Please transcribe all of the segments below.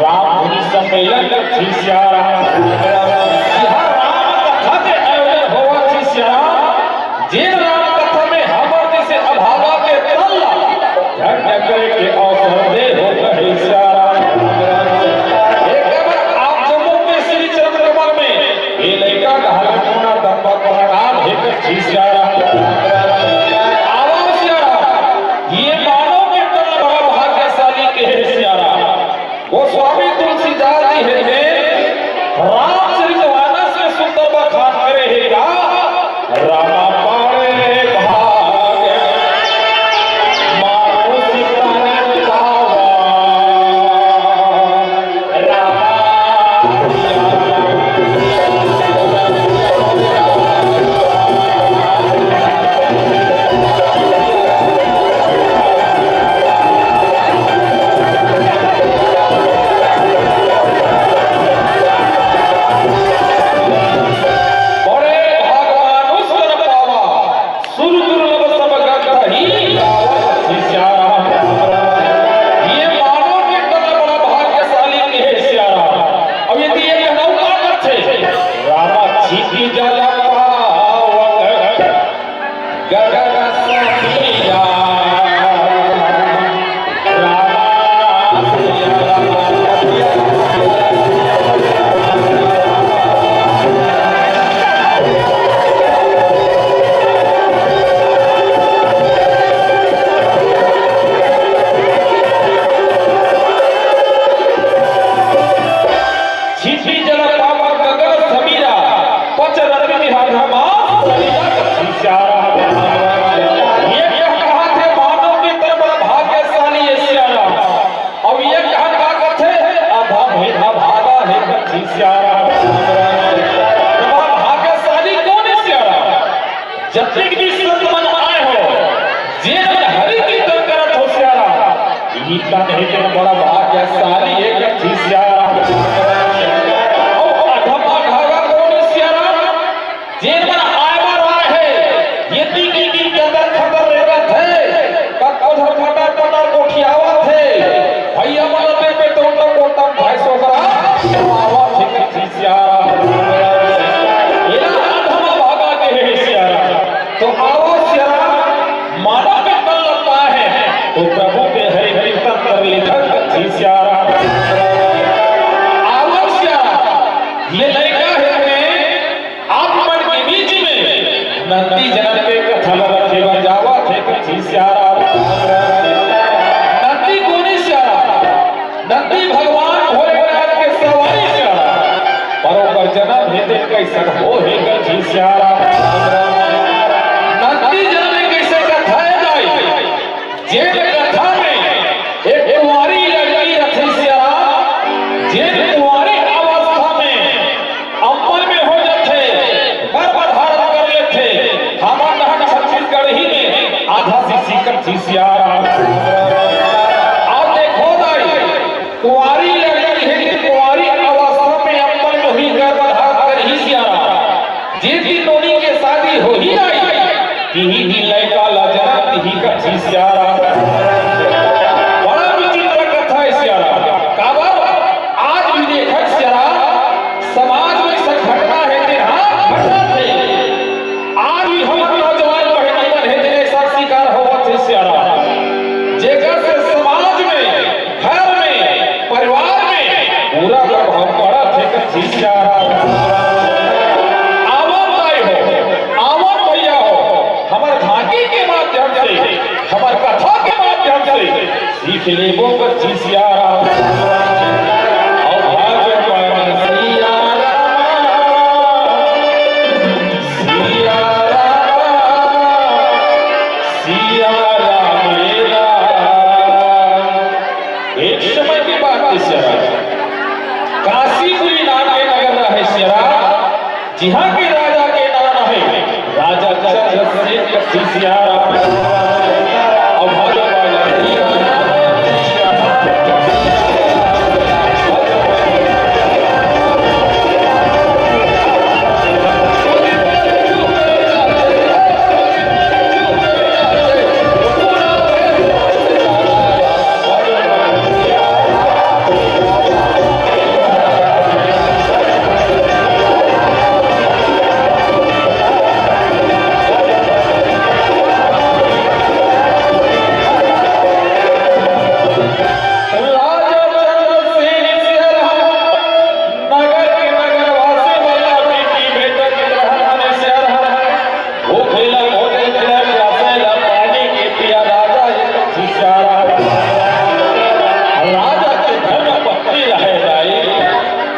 राम धुनि सम्मेलन थी सियारा यहाँ राम कथा के आयोजन होवा थी सियारा जे राम कथा में हमर जैसे अभावा के तल्ला धन्य करे के अवसर दे हो कहे सियारा एक बार आप जम्मू के श्री चरण कमल में ये लड़का का हलकोना दरबा प्रणाम है थी सियारा आवाज सियारा ये मानो के तल बड़ा भाग्यशाली के है सियारा गोस्वामी तुलसीदास जी है रामचरितमानस में सुंदर बखान करे है का रामा पावे भाग्य मानो सीता ने पावा बड़ा भाग्यशाली एक थी सियारा और अधमा धागा कौन सियारा जेन में आए बार आए है ये तीन की कदर खतर रहत है कब उधर फटा फटा कोठियावा थे भैया मनते पे तो कोटम भाई सोकरा आवाज थी सियारा ये अधमा भागा के है सियारा तो आवाज सियारा मानव पे तल लगता है तो प्रभु के हरि हरि तंत्र लिखत थी सियारा आवाज सियारा ये लड़का है आपमन के बीच में नंदी जनन के कथल रखे बजावा थे थी सियारा नंदी कोनी सियारा नंदी भगवान भोलेनाथ के सवारी सियारा परोपर जन्म हेते कैसन हो है थी सियारा नंदी जनन कैसे कथाए जाए जे कथा में एक कुंवारी लड़की रथी सियारा जे कुंवारी अवस्था में अम्मन में हो जाते गर्भ धारण कर लेते हमारा छत्तीसगढ़ ही में आधा सी सीकर थी सियारा आप देखो दाई कुंवारी लड़की है कि कुंवारी अवस्था में अम्मन में हुई गर्भ धारण कर ही सियारा जे की नोनी के शादी हो ही आई ही लड़का लजना ही का थी सियारा हमार कथा के माध्यम से सीख लेबो कर थी सियारा और भाग्य पावन सियारा सियारा सियारा मेरा एक समय की बात है सियारा काशीपुरी नाम के नगर रहे सियारा जहाँ के राजा के नाम है राजा चंद्रसेन थी सियारा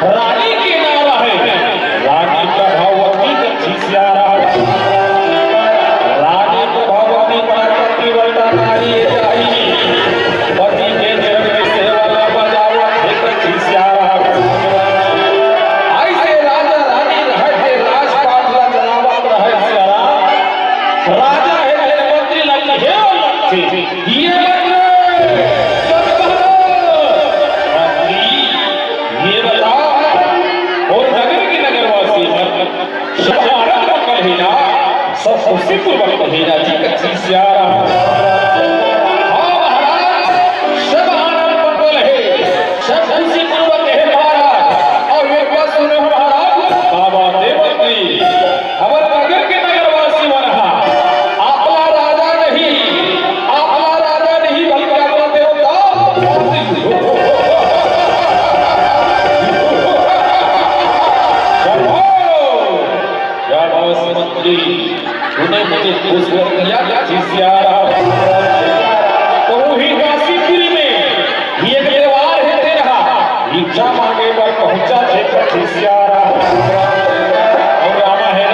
रानी के नारा है रानी प्रभावती कच्छी सियारा रानी प्रभावती पराक्रमी वर्ता नारी जाई पति के चरण में सेवा बजावत है कच्छी सियारा ऐसे राजा रानी रहे राजपाट ला जनावत रहे सियारा राजा है तेरे मंत्री लगी है लक्ष्य ये सबसे पूर्वक महीना जी कच्छी सियारा हाँ महाराज सब आनंद मंगल है सब खुशी पूर्वक है महाराज और ये बात सुने हो महाराज बाबा देवती हमारे नगर के नगरवासी बना आपला राजा नहीं बल्कि अपना देवता मंत्री तूने मुझे खुश कर दिया कच्छी सियारा तो ही काशीपुरी में ये त्योहार है तेरा इच्छा मांगे पर पहुंचा थे कच्छी सियारा और रामा है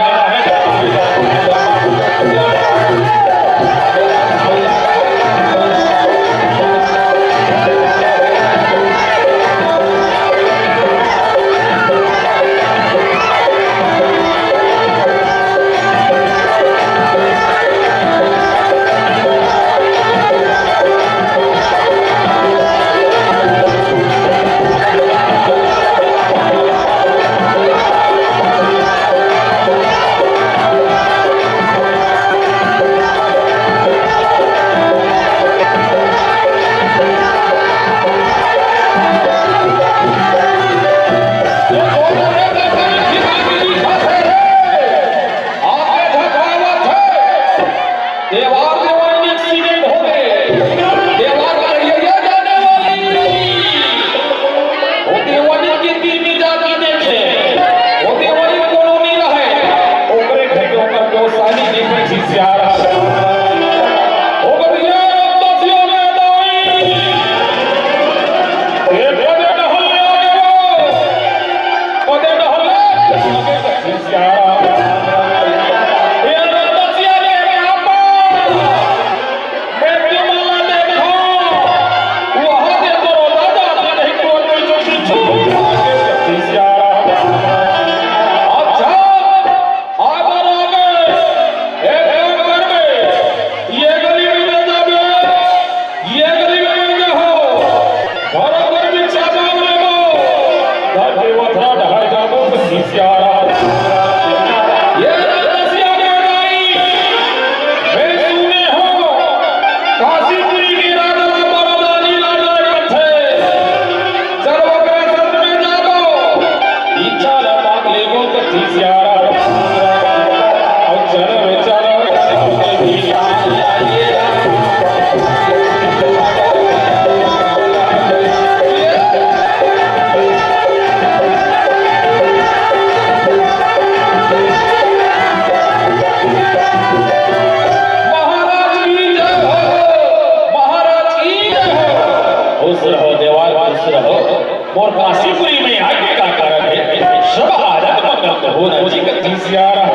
और काशीपुरी में आगे का कारण है सब आनंद मंगल होना जी कच्छी सियारा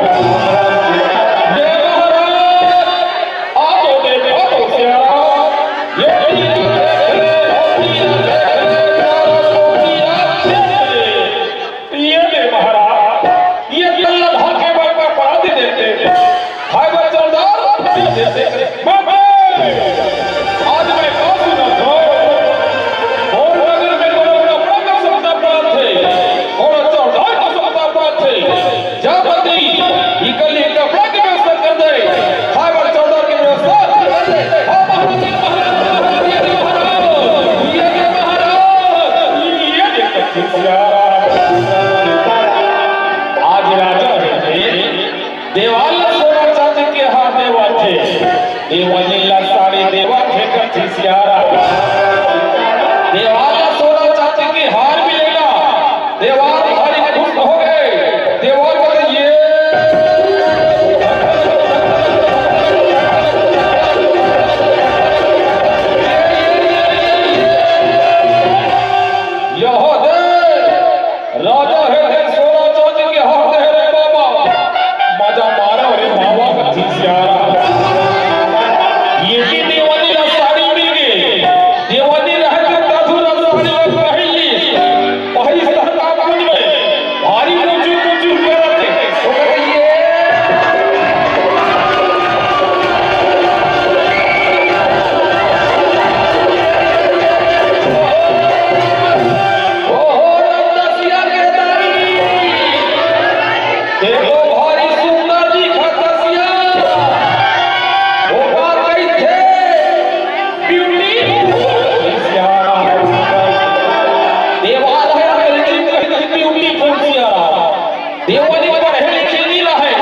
देवनी पढ़े लिखे नहीं रहे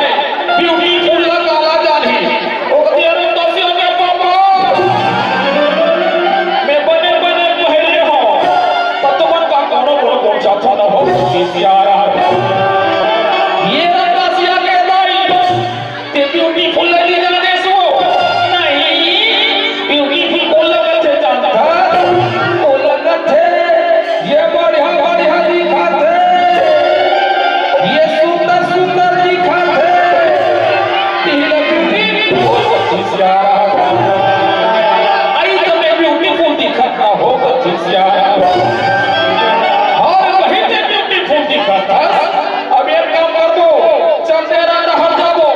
ब्यूटीफुल काला जानी ओ तेरे तसियो में पापा मैं बने बने पहले हो पतवन का करो को चाचा न हो सियारा ये रंगासिया के दाई ते ब्यूटीफुल लगी जाने सो नहीं ब्यूटीफुल को लगत है जानता को लगत है ये बढ़िया बढ़िया दिखाते ये सुंदर सुंदर दिखाते तिलक ब्यूटीफुल सियारा आई तो मैं ब्यूटीफुल दिखता हो सियारा और वही ते ब्यूटीफुल दिखता अब एक काम कर दो चल तेरा नहर जाबो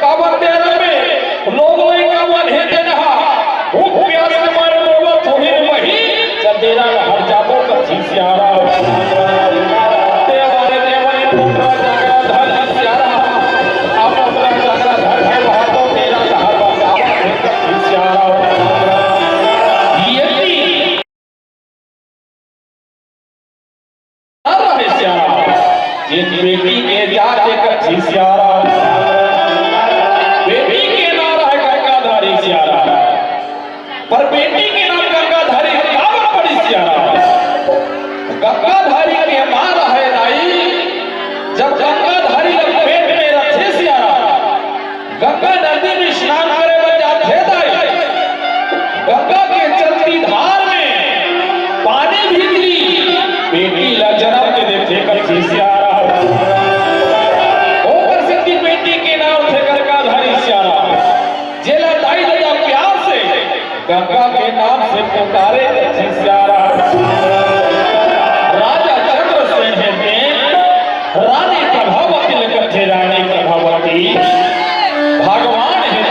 काबर तेरा में लोग वही कावन है देना भूख प्यास के मारे लोग थोड़ी वही चल तेरा नहर जाबो सियारा देवारे देवनी पुत्र जगह धन सियारा आप अपना जगह धन है वहां तो तेरा नहर जाबो सियारा ये रहे सियारा जिन बेटी के जाते कच्ची सियारा बेटी के नाम है गंगाधारी सियारा पर बेटी के नाम गंगाधारी काबर पड़ी सियारा गंगाधारी के मां रहे नाई जब गंगाधारी लग पेट में रखे सियारा गंगा नदी में स्नान करे बन जाते दाई गंगा के चलती धार में पानी भीतरी बेटी ला जन्म के देखे कच्ची सियारा ओकर सिद्धि बेटी के नाम थे गंगाधारी सियारा जेला दाई दादा प्यार से गंगा के नाम से पुकारे कच्ची सियारा राजा चंद्रसेन में रानी प्रभावती लगत थे रानी प्रभावती भगवान है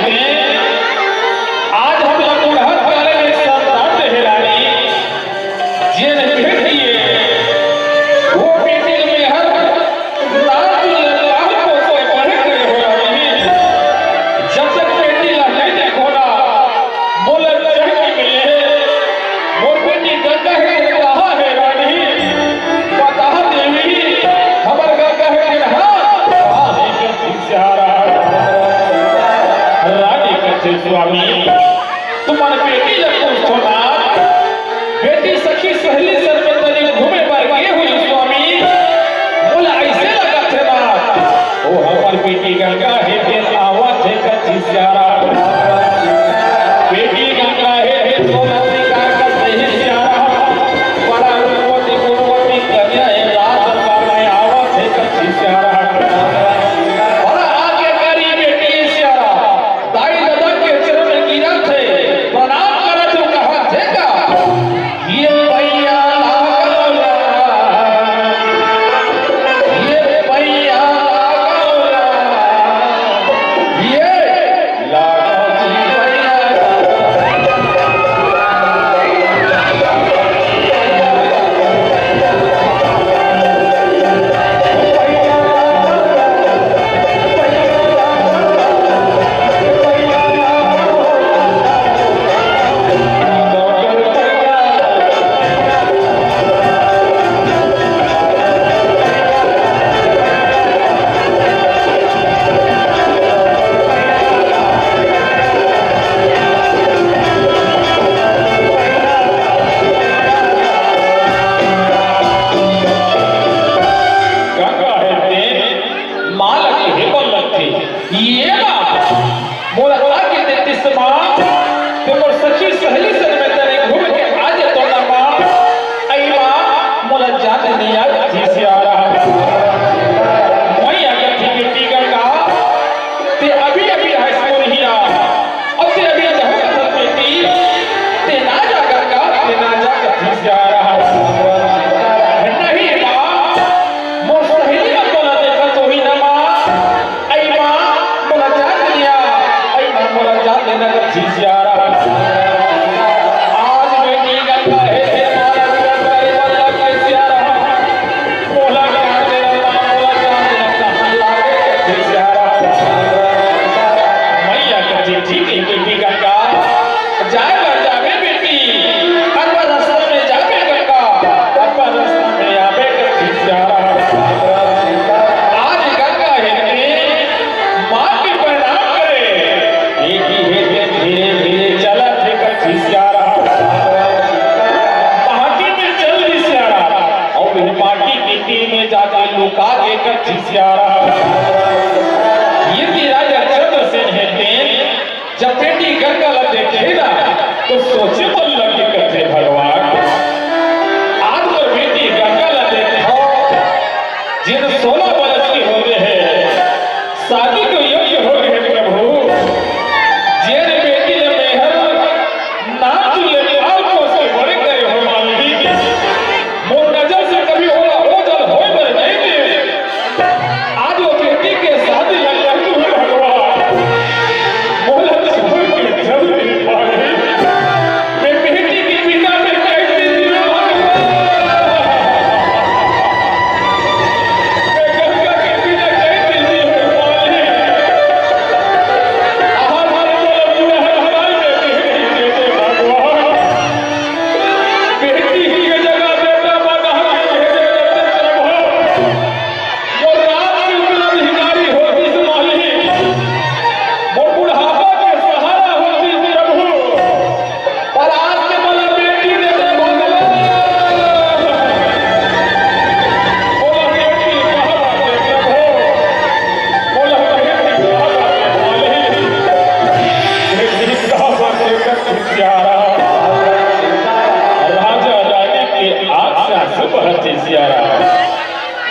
आज हम लोग बुढ़ा काले में संतान है रानी जे नहीं भेटिए वो बेटी में हर रात अल्लाह को कोई पढ़े करे हो रही है जब तक बेटी ला नहीं देखो ना मोल चढ़ के मिले मोर बेटी गंगा है लुका देकर खिसियारा। यदि राजा चंद्रसेन है तेन जब बेटी गंगा ला देखेगा तो सोचे मन लगे कथे भगवान आज तो बेटी गंगा ला देखो जिन 16 वर्ष की हो गए हैं शादी को योग्य हो गए प्रभु जेन बेटी ने मेहर नाच ले लाल को से बड़े करे हो माली मोर नजर से कभी होला ओझल होय बर नहीं दे आज वो बेटी के शादी लग रही है भगवान मोला छोड़ के जब नहीं पाए मैं बेटी की बिना में कैसे जीऊं भगवान मैं गंगा के बिना कैसे जीऊं माली आहार हमारे बोला पूरा हराई में बेटी दे भगवान बेटी की जगह बेटा बना के भेजे प्रभु वो रात की उपलब्धिकारी होती माली वो बुढ़ापा के सहारा होती प्रभु पर आज के बोला बेटी दे भगवान बोला बेटी कहाँ बात है प्रभु बोला बेटी कहाँ बात है माली बेटी कहाँ बात है खिसियारा राजा रानी के आँख से आंसू बहते सियारा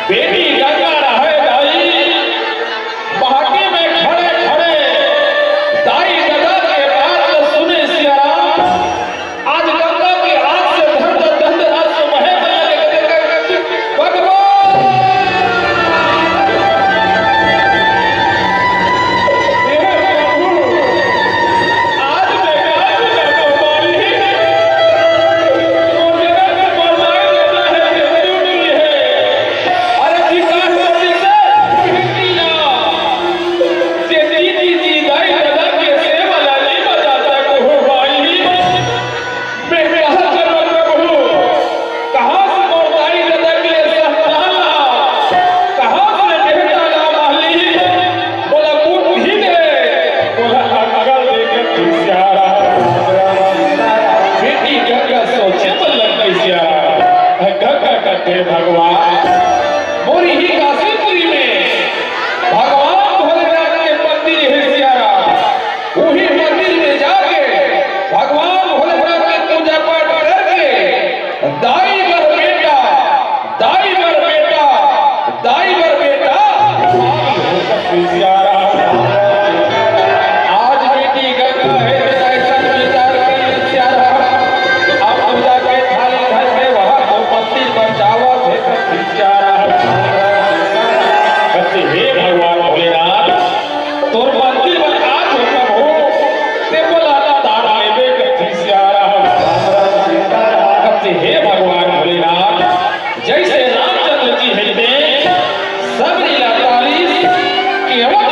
बेटी गंगा रहे दाई बहाके में खड़े खड़े दाई दादा के बात सुने सियारा आज गंगा की आँख से धंध धंध आंसू बहे लगे भगवान हे प्रभु आज मैं गाय ना माली वो मेरा को मरवाए देता है कि क्यों नहीं है अरे अधिकार होने से बेटी ना जे दीदी जी दाई दादा के सेवा लाली बजाता को हो भाई मैं कहाँ करूँ प्रभु कहाँ से मोर दाई दादा के संतान कहाँ से बेटा ला माली बोला बुद्धि दे बोला अकल देकर खिसियारा बेटी गंगा सोचे पर लग गई सियारा गंगा कहते भगवान मोरी ही काशीपुरी में भगवान भोलेनाथ के मंदिर है सियारा वही मंदिर में जाके भगवान भोलेनाथ की पूजा पाठ करके दाई बर बेटा दाई बर बेटा दाई बर बेटा हो सकती सियारा आज बेटी गंगा है ऐसा विचार करिए सियारा आप पूजा के थाली घर में वहाँ तो मंदिर बचावा थे सकती सियारा कहते हे भगवान भोलेनाथ तोर मंदिर में आज हो प्रभु ते बोलाना दान लेवे कहती सियारा कहते हे भगवान भोलेनाथ जैसे रामचंद्र जी है सब लीला 40 केवल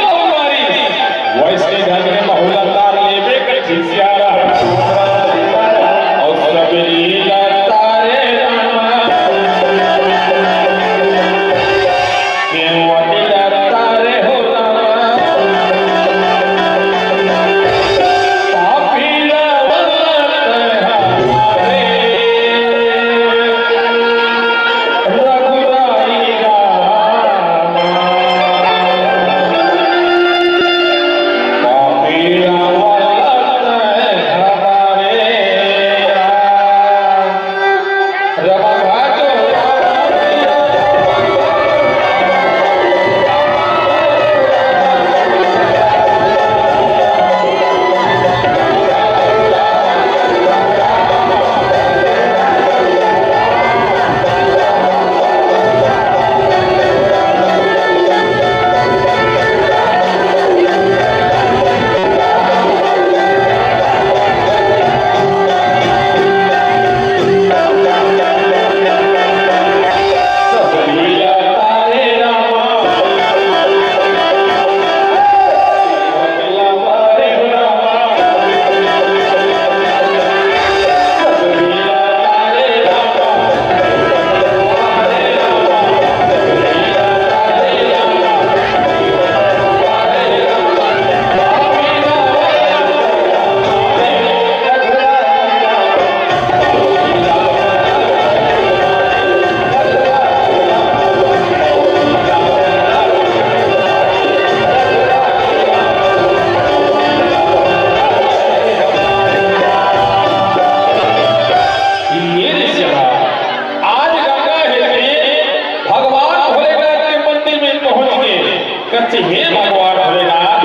कहते हे भगवान भोलेनाथ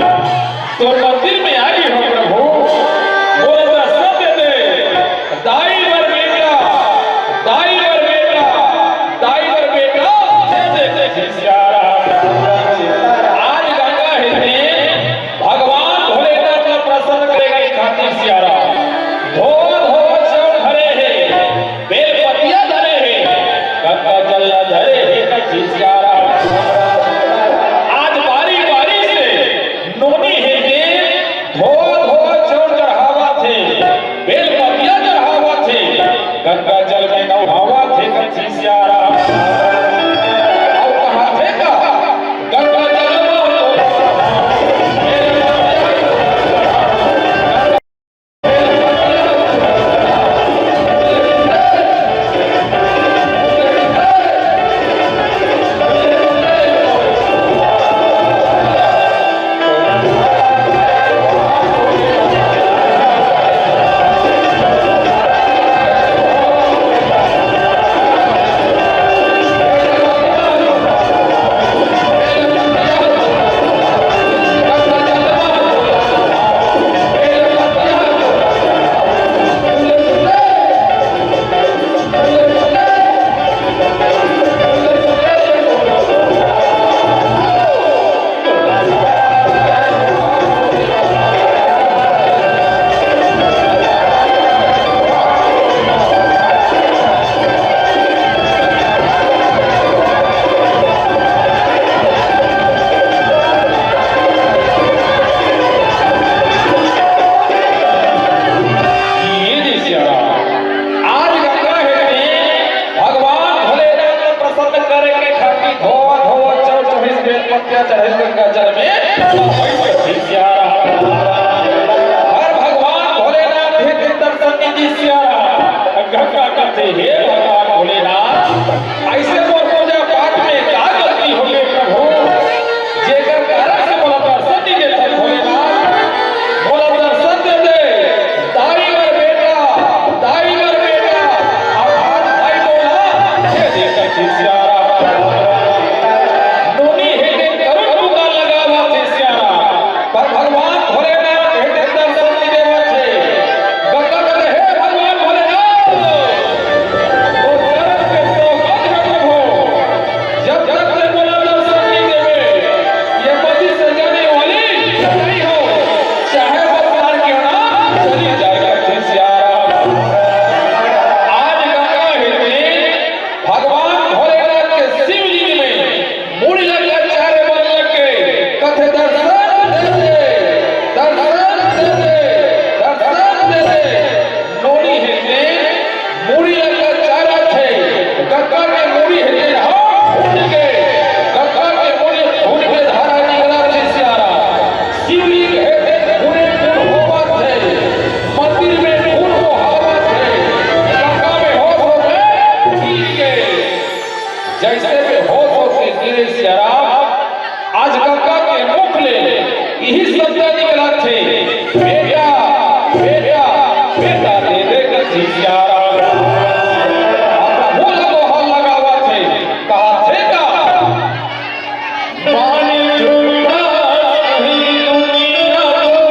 तो मंदिर में आई हो प्रभु बोले दर्शन दे दे दाई वर बेटा दाई वर बेटा दाई वर बेटा दे दे सियारा आज गंगा हिलने भगवान भोलेनाथ को प्रसन्न करेंगे खातिर सियारा धो धो चौड़ धरे है बेलपतिया धरे है गंगा जल धरे है कच्ची सियारा गंगा जल में नहावा थे कच्ची सियारा और कहा थे का गंगा जल गंगा जल में हर भगवान भोलेनाथ हे दर्शन दीजिए सियारा गंगा कहते हे भगवान भोलेनाथ ऐसे मोर पूजा पाठ में क्या गलती हो गई प्रभु जेकर कारण से बोला दर्शन दीजिए थे भोलेनाथ बोला दर्शन दे दे दाई वर बेटा आभार भाई बोला दे दे कच्ची सियारा पर भगवान भोलेनाथ हेठे दर्शन दी देवा छे गंगा कहते हे भगवान भोलेनाथ तो चरण के सौगंध है प्रभु जब तक ले बोला दर्शन नहीं देवे ये पति से जाने वाली नहीं हो चाहे भगवान क्यों ना चली जाए कच्ची सियारा आज गंगा हिलने भगवान भोलेनाथ के शिव जी में मुड़ी लगा चारे बन लगे कथे दर्शन जैसे बेहोश होके गिरे शराब आज गंगा के मुख ले यही शब्द निकला थे बेटा बेटा बेटा दे दे कच्ची सियारा प्रभु लोहा लगावा थे कहा थे का पानी झूठा सही दुनिया को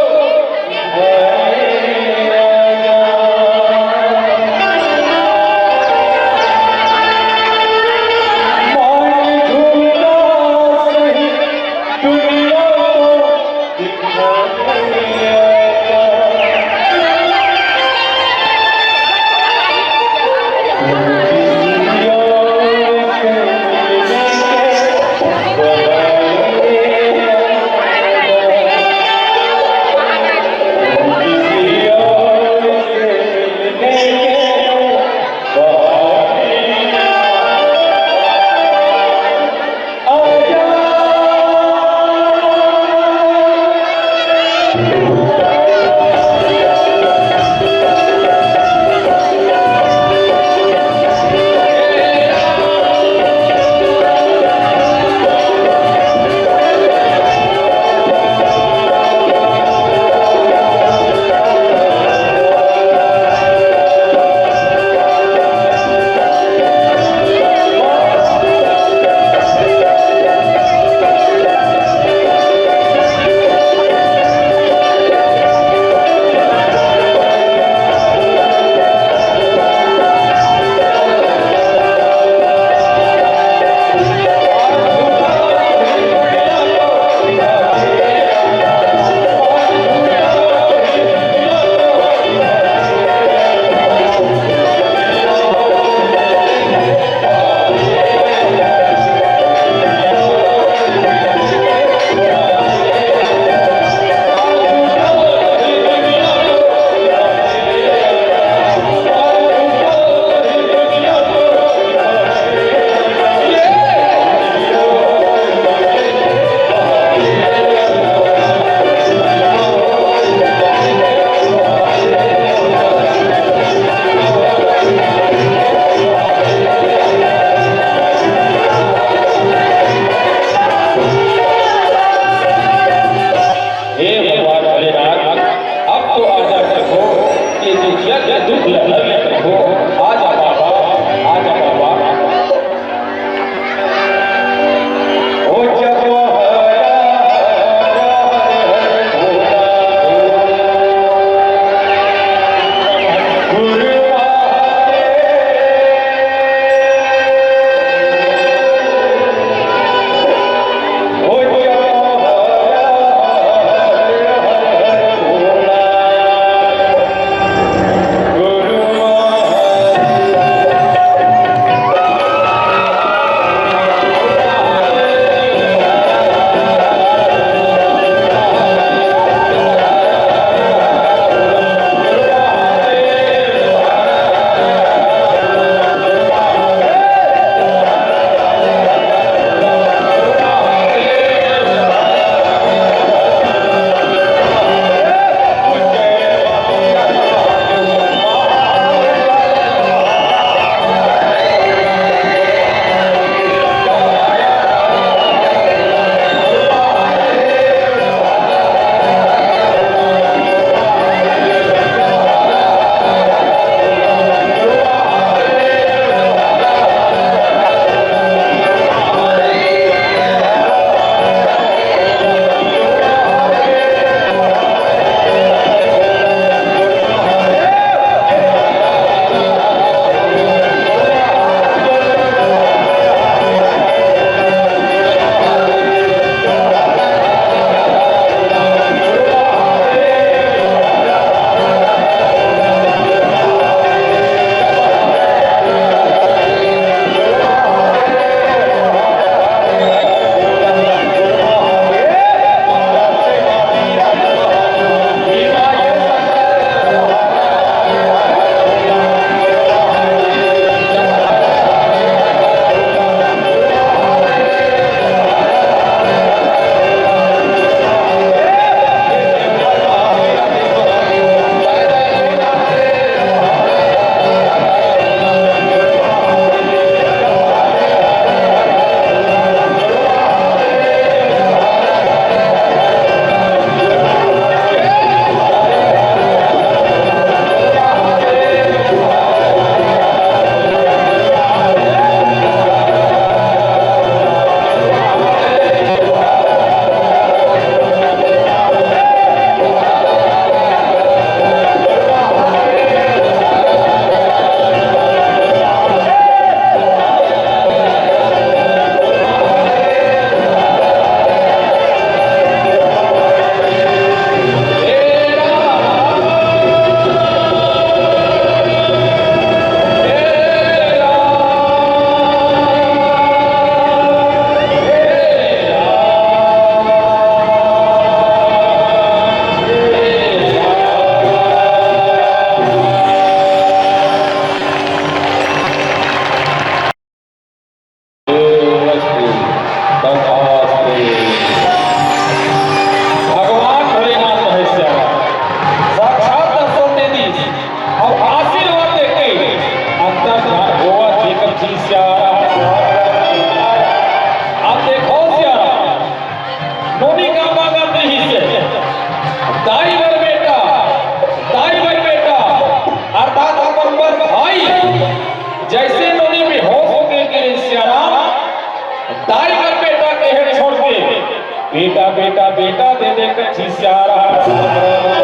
बेटा बेटा बेटा दे दे कच्ची सियारा